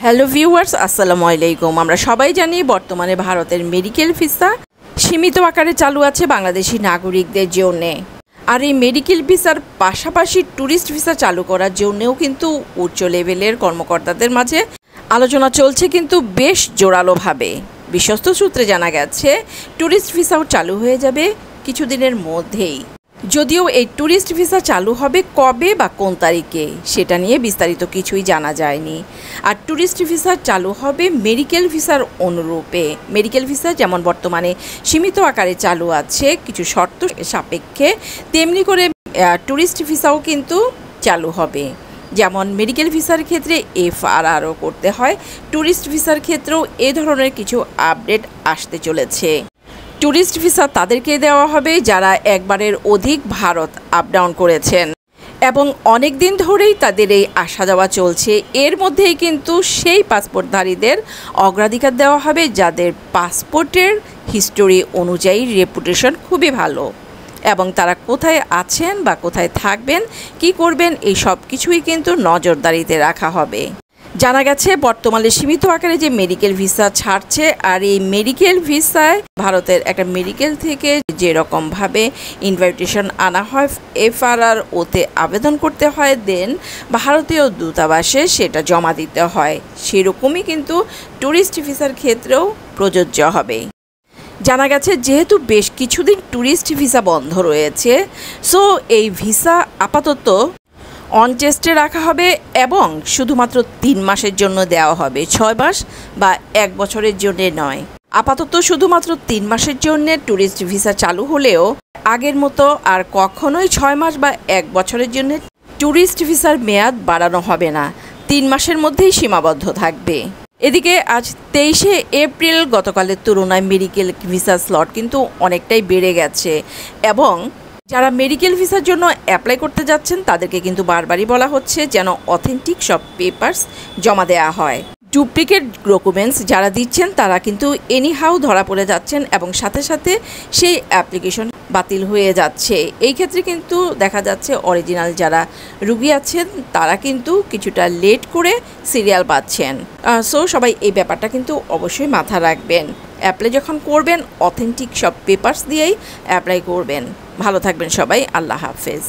Hello viewers, আসসালামু আলাইকুম। আমরা সবাই জানি বর্তমানে ভারতের মেডিকেল ভিসা সীমিত আকারে চালু আছে বাংলাদেশি নাগরিকদের জন্যে। আর এই মেডিকেল ভিসার পাশাপাশি ট্যুরিস্ট ভিসা চালু করার জন্যেও কিন্তু উচ্চ লেভেলের কর্মকর্তাদের মাঝে আলোচনা চলছে কিন্তু বেশ জোরালোভাবে। বিশ্বস্ত সূত্রে জানা গেছে ট্যুরিস্ট ভিসাও চালু হয়ে যাবে কিছুদিনের মধ্যেই। যদিও এই ট্যুরিস্ট ভিসা চালু হবে কবে বা কোন তারিখে সেটা নিয়ে বিস্তারিত কিছুই জানা যায়নি। আর ট্যুরিস্ট ভিসা চালু হবে মেডিকেল ভিসার অনুরূপে। মেডিকেল ভিসা যেমন বর্তমানে সীমিত আকারে চালু আছে কিছু শর্ত সাপেক্ষে, তেমনি করে ট্যুরিস্ট ভিসাও কিন্তু চালু হবে। যেমন মেডিকেল ভিসার ক্ষেত্রে FRRও করতে হয়, ট্যুরিস্ট ভিসার ক্ষেত্রেও এ ধরনের কিছু আপডেট আসতে চলেছে। ট্যুরিস্ট ভিসা তাদেরকে দেওয়া হবে যারা একবারের অধিক ভারত আপ ডাউন করেছেন এবং অনেক দিন ধরেই তাদের এই আসা যাওয়া চলছে। এর মধ্যেই কিন্তু সেই পাসপোর্টধারীদের অগ্রাধিকার দেওয়া হবে যাদের পাসপোর্টের হিস্টোরি অনুযায়ী রেপুটেশন খুবই ভালো এবং তারা কোথায় আছেন বা কোথায় থাকবেন, কি করবেন, এই সব কিছুই কিন্তু নজরদারিতে রাখা হবে। জানা গেছে বর্তমানে সীমিত আকারে যে মেডিকেল ভিসা ছাড়ছে, আর এই মেডিকেল ভিসায় ভারতের একটা মেডিকেল থেকে যেরকমভাবে ইনভাইটেশন আনা হয়, FRR ওতে আবেদন করতে হয়, দেন ভারতীয় দূতাবাসে সেটা জমা দিতে হয়, সেরকমই কিন্তু ট্যুরিস্ট ভিসার ক্ষেত্রেও প্রযোজ্য হবে। জানা গেছে যেহেতু বেশ কিছুদিন ট্যুরিস্ট ভিসা বন্ধ রয়েছে, সো এই ভিসা আপাতত অন টেস্টে রাখা হবে এবং শুধুমাত্র 3 মাসের জন্য দেওয়া হবে, 6 মাস বা 1 বছরের জন্য নয়। আপাতত শুধুমাত্র 3 মাসের জন্য ট্যুরিস্ট ভিসা চালু হলেও আগের মতো আর কখনোই 6 মাস বা 1 বছরের জন্য ট্যুরিস্ট ভিসার মেয়াদ বাড়ানো হবে না, 3 মাসের মধ্যেই সীমাবদ্ধ থাকবে। এদিকে আজ 23শে এপ্রিল গতকালের তুলনায় মেডিকেল ভিসা স্লট কিন্তু অনেকটাই বেড়ে গেছে এবং যারা মেডিকেল ভিসার জন্য অ্যাপ্লাই করতে যাচ্ছেন তাদেরকে কিন্তু বারবারই বলা হচ্ছে যেন অথেন্টিক সব পেপারস জমা দেওয়া হয়। ডুপ্লিকেট ডকুমেন্টস যারা দিচ্ছেন তারা কিন্তু এনিহাউ ধরা পড়ে যাচ্ছেন এবং সাথে সাথে সেই অ্যাপ্লিকেশন বাতিল হয়ে যাচ্ছে। এই ক্ষেত্রে কিন্তু দেখা যাচ্ছে অরিজিনাল যারা রুগী আছেন তারা কিন্তু কিছুটা লেট করে সিরিয়াল পাচ্ছেন। সো সবাই এই ব্যাপারটা কিন্তু অবশ্যই মাথা রাখবেন। অ্যাপ্লাই যখন করবেন অথেন্টিক সব পেপারস দিয়েই অ্যাপ্লাই করবেন। ভালো থাকবেন সবাই, আল্লাহ হাফেজ।